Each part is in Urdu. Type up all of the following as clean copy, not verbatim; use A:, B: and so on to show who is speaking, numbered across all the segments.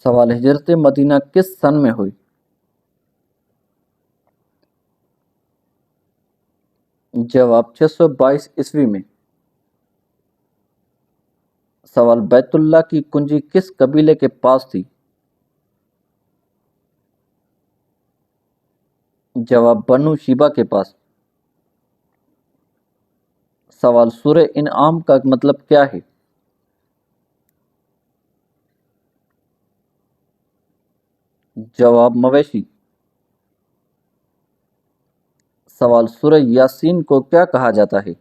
A: سوال ہجرت مدینہ کس سن میں ہوئی؟ جواب 622 عیسوی میں۔ سوال بیت اللہ کی کنجی کس قبیلے کے پاس تھی؟ جواب بنو شیبہ کے پاس۔ سوال سورہ انعام کا مطلب کیا ہے؟ جواب مویشی۔ سوال سورہ یاسین کو کیا کہا جاتا ہے؟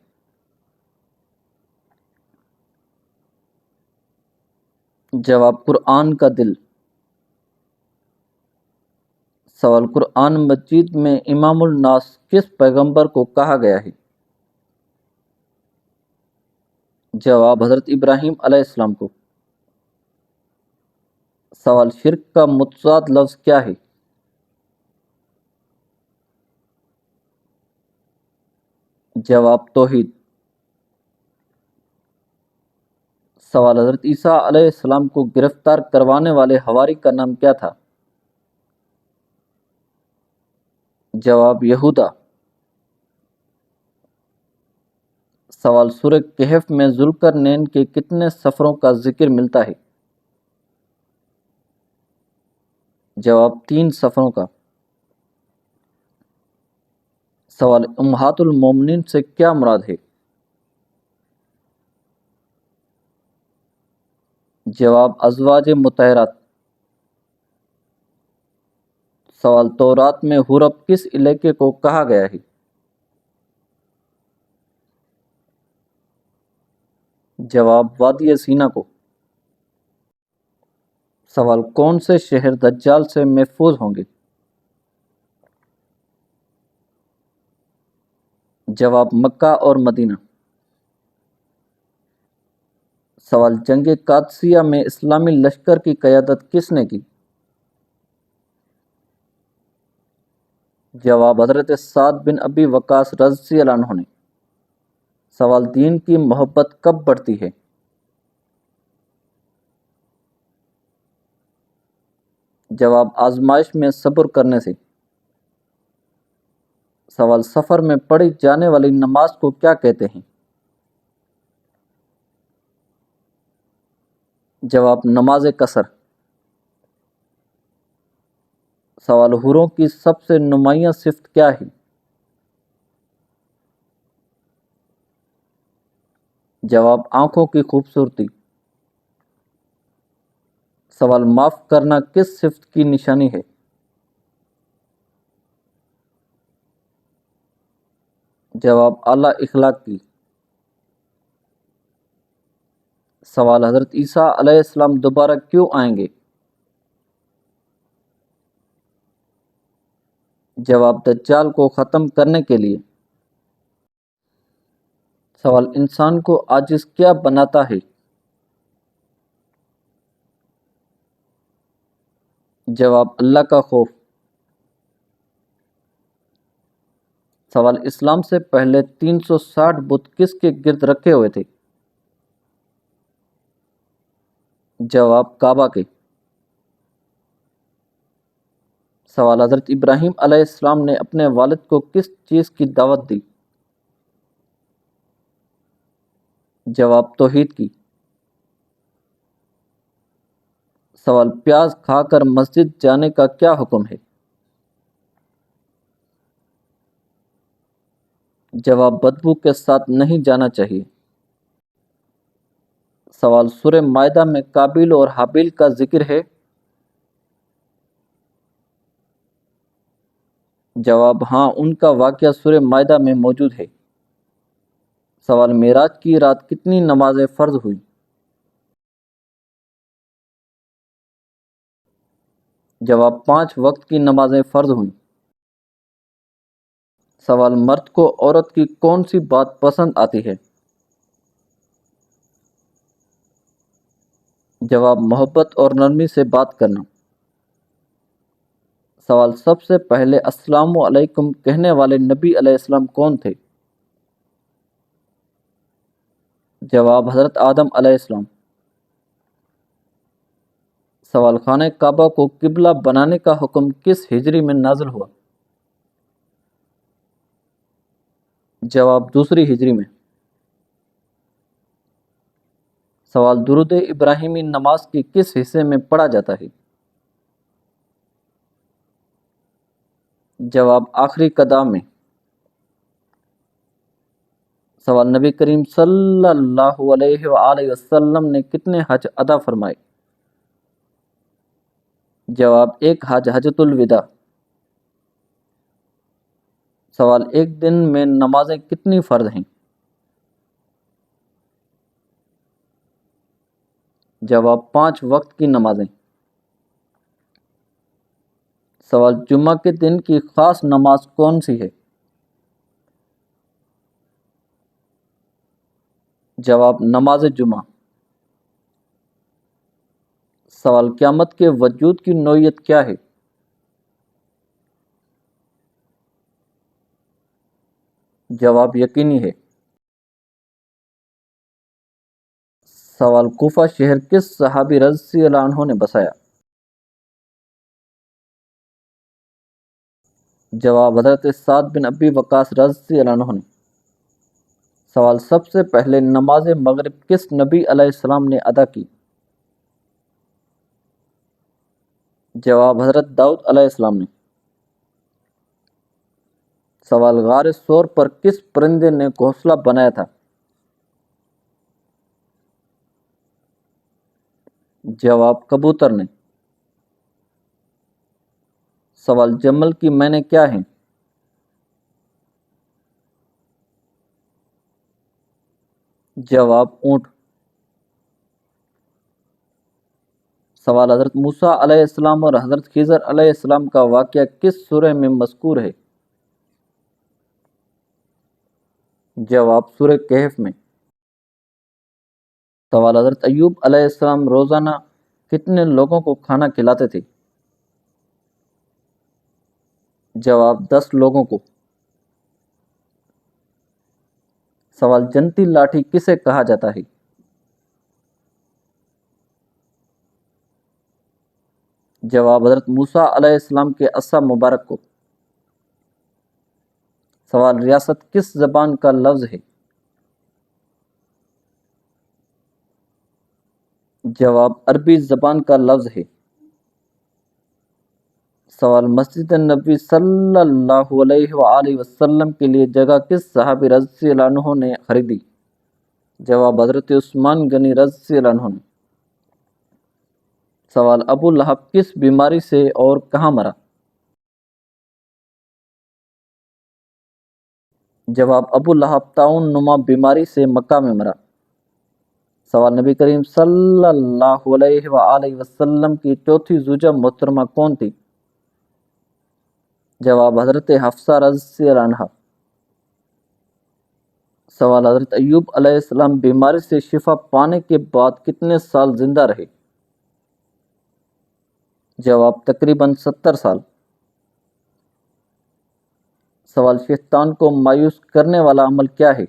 A: جواب قرآن کا دل۔ سوال قرآن مجید میں امام الناس کس پیغمبر کو کہا گیا ہے؟ جواب حضرت ابراہیم علیہ السلام کو۔ سوال شرک کا متضاد لفظ کیا ہے؟ جواب توحید۔ سوال حضرت عیسیٰ علیہ السلام کو گرفتار کروانے والے حواری کا نام کیا تھا؟ جواب یہودا۔ سوال سورہ کہف میں ذوالقرنین کے کتنے سفروں کا ذکر ملتا ہے؟ جواب 3 سفروں کا۔ سوال امہات المومنین سے کیا مراد ہے؟ جواب ازواج مطہرات۔ سوال تورات میں حورب کس علاقے کو کہا گیا ہے؟ جواب وادی سینا کو۔ سوال کون سے شہر دجال سے محفوظ ہوں گے؟ جواب مکہ اور مدینہ۔ سوال جنگ قادسیہ میں اسلامی لشکر کی قیادت کس نے کی؟ جواب حضرت سعد بن ابی وقاص رضی اللہ عنہ نے۔ سوال دین کی محبت کب بڑھتی ہے؟ جواب آزمائش میں صبر کرنے سے۔ سوال سفر میں پڑھی جانے والی نماز کو کیا کہتے ہیں؟ جواب نماز قصر۔ سوال حوروں کی سب سے نمایاں صفت کیا ہے؟ جواب آنکھوں کی خوبصورتی۔ سوال معاف کرنا کس صفت کی نشانی ہے؟ جواب اعلیٰ اخلاق کی۔ سوال حضرت عیسیٰ علیہ السلام دوبارہ کیوں آئیں گے؟ جواب دجال کو ختم کرنے کے لیے۔ سوال انسان کو عاجز کیا بناتا ہے؟ جواب اللہ کا خوف۔ سوال اسلام سے پہلے 360 بت کس کے گرد رکھے ہوئے تھے؟ جواب کعبہ کے۔ سوال حضرت ابراہیم علیہ السلام نے اپنے والد کو کس چیز کی دعوت دی؟ جواب توحید کی۔ سوال پیاز کھا کر مسجد جانے کا کیا حکم ہے؟ جواب بدبو کے ساتھ نہیں جانا چاہیے۔ سوال سورہ مائدہ میں قابیل اور حابیل کا ذکر ہے؟ جواب ہاں، ان کا واقعہ سورہ مائدہ میں موجود ہے۔ سوال معراج کی رات کتنی نمازیں فرض ہوئی؟ جواب 5 وقت کی نمازیں فرض ہوئیں۔ سوال مرد کو عورت کی کون سی بات پسند آتی ہے؟ جواب محبت اور نرمی سے بات کرنا۔ سوال سب سے پہلے السلام علیکم کہنے والے نبی علیہ السلام کون تھے؟ جواب حضرت آدم علیہ السلام۔ سوال خانہ کعبہ کو قبلہ بنانے کا حکم کس ہجری میں نازل ہوا؟ جواب دوسری ہجری میں۔ سوال درود ابراہیمی نماز کے کس حصے میں پڑھا جاتا ہے؟ جواب آخری قدا میں۔ سوال نبی کریم صلی اللہ علیہ وآلہ وسلم نے کتنے حج ادا فرمائے؟ جواب ایک حج، حجۃ الوداع۔ سوال ایک دن میں نمازیں کتنی فرض ہیں؟ جواب 5 وقت کی نمازیں۔ سوال جمعہ کے دن کی خاص نماز کون سی ہے؟ جواب نماز جمعہ۔ سوال قیامت کے وجود کی نوعیت کیا ہے؟ جواب یقینی ہے۔ سوال کوفہ شہر کس صحابی رضی اللہ عنہ نے بسایا؟ جواب حضرت سعد بن ابی وقاص رضی اللہ عنہ نے۔ سوال سب سے پہلے نماز مغرب کس نبی علیہ السلام نے ادا کی؟ جواب حضرت داؤد علیہ السلام نے۔ سوال غار ثور پر کس پرندے نے گھونسلہ بنایا تھا؟ جواب کبوتر نے۔ سوال جمل کی معنی کیا ہیں؟ جواب اونٹ۔ سوال حضرت موسیٰ علیہ السلام اور حضرت خضر علیہ السلام کا واقعہ کس سورہ میں مذکور ہے؟ جواب سورہ کہف میں۔ سوال حضرت ایوب علیہ السلام روزانہ کتنے لوگوں کو کھانا کھلاتے تھے؟ جواب 10 لوگوں کو۔ سوال جنتی لاٹھی کسے کہا جاتا ہے؟ جواب حضرت موسیٰ علیہ السلام کے عصا مبارک کو۔ سوال ریاست کس زبان کا لفظ ہے؟ جواب عربی زبان کا لفظ ہے۔ سوال مسجد نبوی صلی اللہ علیہ وآلہ وسلم کے لیے جگہ کس صحابی رضی اللہ عنہ نے خریدی؟ جواب حضرت عثمان غنی رضی اللہ عنہ نے۔ سوال ابو لہب کس بیماری سے اور کہاں مرا؟ جواب ابو لہب طاعون نما بیماری سے مکہ میں مرا۔ سوال نبی کریم صلی اللہ علیہ وآلہ وسلم کی چوتھی زوجہ محترمہ کون تھی؟ جواب حضرت حفصہ رضی اللہ عنہا۔ سوال حضرت ایوب علیہ السلام بیماری سے شفا پانے کے بعد کتنے سال زندہ رہے؟ جواب تقریباً 70 سال۔ سوال شیطان کو مایوس کرنے والا عمل کیا ہے؟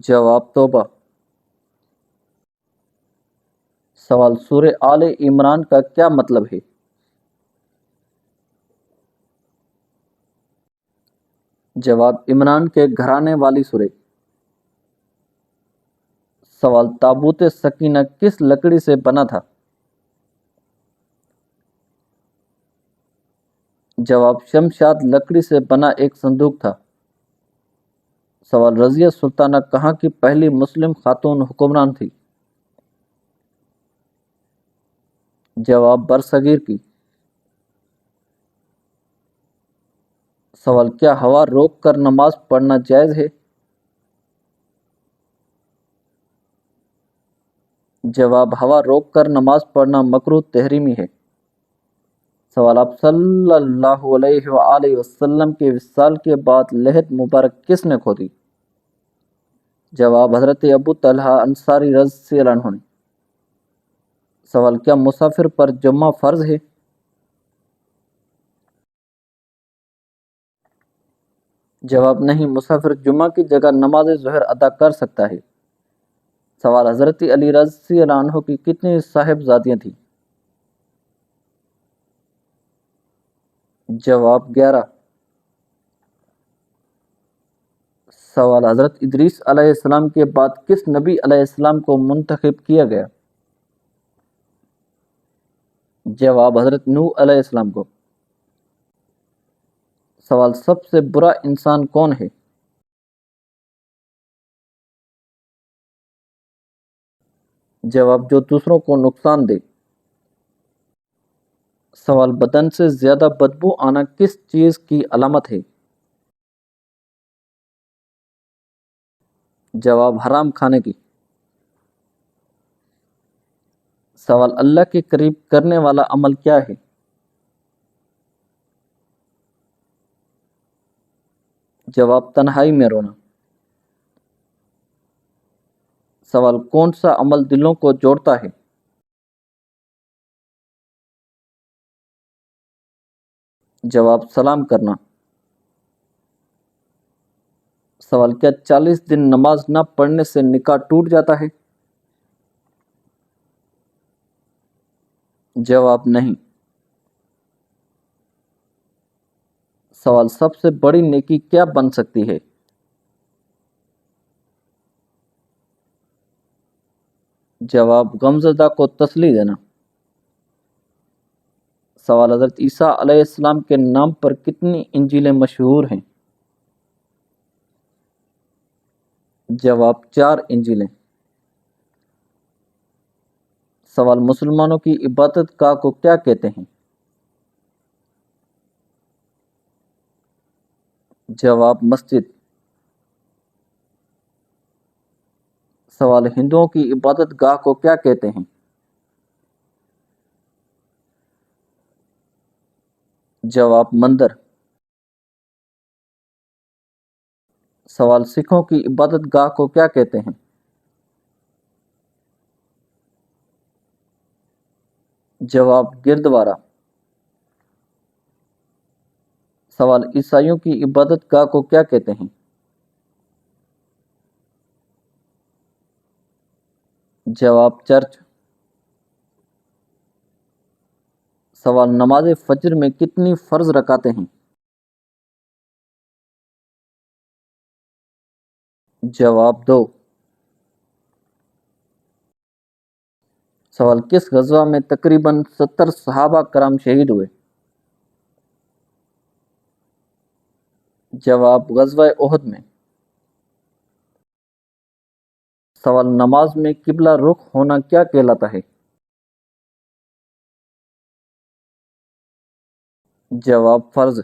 A: جواب توبہ۔ سوال سورہ آل عمران کا کیا مطلب ہے؟ جواب عمران کے گھرانے والی سورہ۔ سوال تابوت سکینہ کس لکڑی سے بنا تھا؟ جواب شمشاد لکڑی سے بنا ایک صندوق تھا۔ سوال رضیہ سلطانہ کہاں کی پہلی مسلم خاتون حکمران تھی؟ جواب برصغیر کی۔ سوال کیا ہوا روک کر نماز پڑھنا جائز ہے؟ جواب ہوا روک کر نماز پڑھنا مکروہ تحریمی ہے۔ سوال آپ صلی اللہ علیہ وآلہ وسلم کے وصال کے بعد لحد مبارک کس نے کھودی؟ جواب حضرت ابو طلحہ انصاری رضی اللہ عنہ نے۔ سوال کیا مسافر پر جمعہ فرض ہے؟ جواب نہیں، مسافر جمعہ کی جگہ نماز ظہر ادا کر سکتا ہے۔ سوال حضرت علی رضی اللہ عنہ کی کتنی صاحبزادیاں تھیں؟ جواب 11۔ سوال حضرت ادریس علیہ السلام کے بعد کس نبی علیہ السلام کو منتخب کیا گیا؟ جواب حضرت نوح علیہ السلام کو۔ سوال سب سے برا انسان کون ہے؟ جواب جو دوسروں کو نقصان دے۔ سوال بدن سے زیادہ بدبو آنا کس چیز کی علامت ہے؟ جواب حرام کھانے کی۔ سوال اللہ کے قریب کرنے والا عمل کیا ہے؟ جواب تنہائی میں رونا۔ سوال کون سا عمل دلوں کو جوڑتا ہے؟ جواب سلام کرنا۔ سوال کیا 40 دن نماز نہ پڑھنے سے نکاح ٹوٹ جاتا ہے؟ جواب نہیں۔ سوال سب سے بڑی نیکی کیا بن سکتی ہے؟ جواب غمزدہ کو تسلی دینا۔ سوال حضرت عیسیٰ علیہ السلام کے نام پر کتنی انجیلیں مشہور ہیں؟ جواب 4 انجیلیں۔ سوال مسلمانوں کی عبادت گاہ کو کیا کہتے ہیں؟ جواب مسجد۔ سوال ہندوؤں کی عبادت گاہ کو کیا کہتے ہیں؟ جواب مندر۔ سوال سکھوں کی عبادت گاہ کو کیا کہتے ہیں؟ جواب گردوارہ۔ سوال عیسائیوں کی عبادت گاہ کو کیا کہتے ہیں؟ جواب چرچ۔ سوال نماز فجر میں کتنی فرض رکعتیں ہیں؟ جواب 2۔ سوال کس غزوہ میں تقریباً 70 صحابہ کرام شہید ہوئے؟ جواب غزوہ احد میں۔ سوال نماز میں قبلہ رخ ہونا کیا کہلاتا ہے؟ جواب فرض۔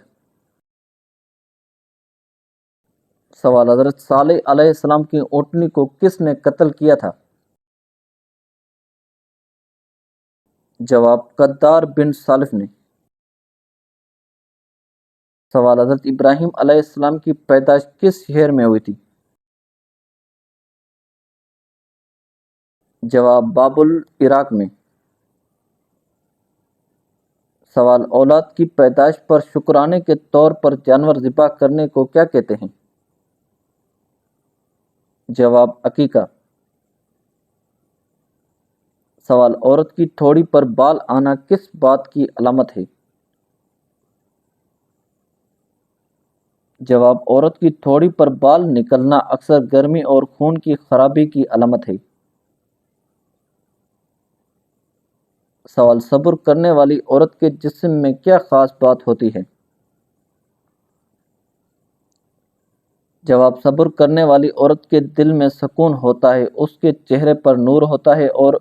A: سوال حضرت صالح علیہ السلام کی اونٹنی کو کس نے قتل کیا تھا؟ جواب قدار بن سالف نے۔ سوال حضرت ابراہیم علیہ السلام کی پیدائش کس شہر میں ہوئی تھی؟ جواب بابل عراق میں۔ سوال اولاد کی پیدائش پر شکرانے کے طور پر جانور ذبح کرنے کو کیا کہتے ہیں؟ جواب عقیقہ۔ سوال عورت کی تھوڑی پر بال آنا کس بات کی علامت ہے؟ جواب عورت کی تھوڑی پر بال نکلنا اکثر گرمی اور خون کی خرابی کی علامت ہے۔ سوال صبر کرنے والی عورت کے جسم میں کیا خاص بات ہوتی ہے؟ جواب صبر کرنے والی عورت کے دل میں سکون ہوتا ہے، اس کے چہرے پر نور ہوتا ہے اور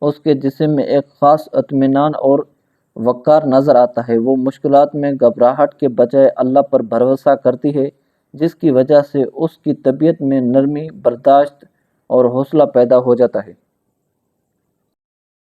A: اس کے جسم میں ایک خاص اطمینان اور وقار نظر آتا ہے۔ وہ مشکلات میں گھبراہٹ کے بجائے اللہ پر بھروسہ کرتی ہے، جس کی وجہ سے اس کی طبیعت میں نرمی، برداشت اور حوصلہ پیدا ہو جاتا ہے۔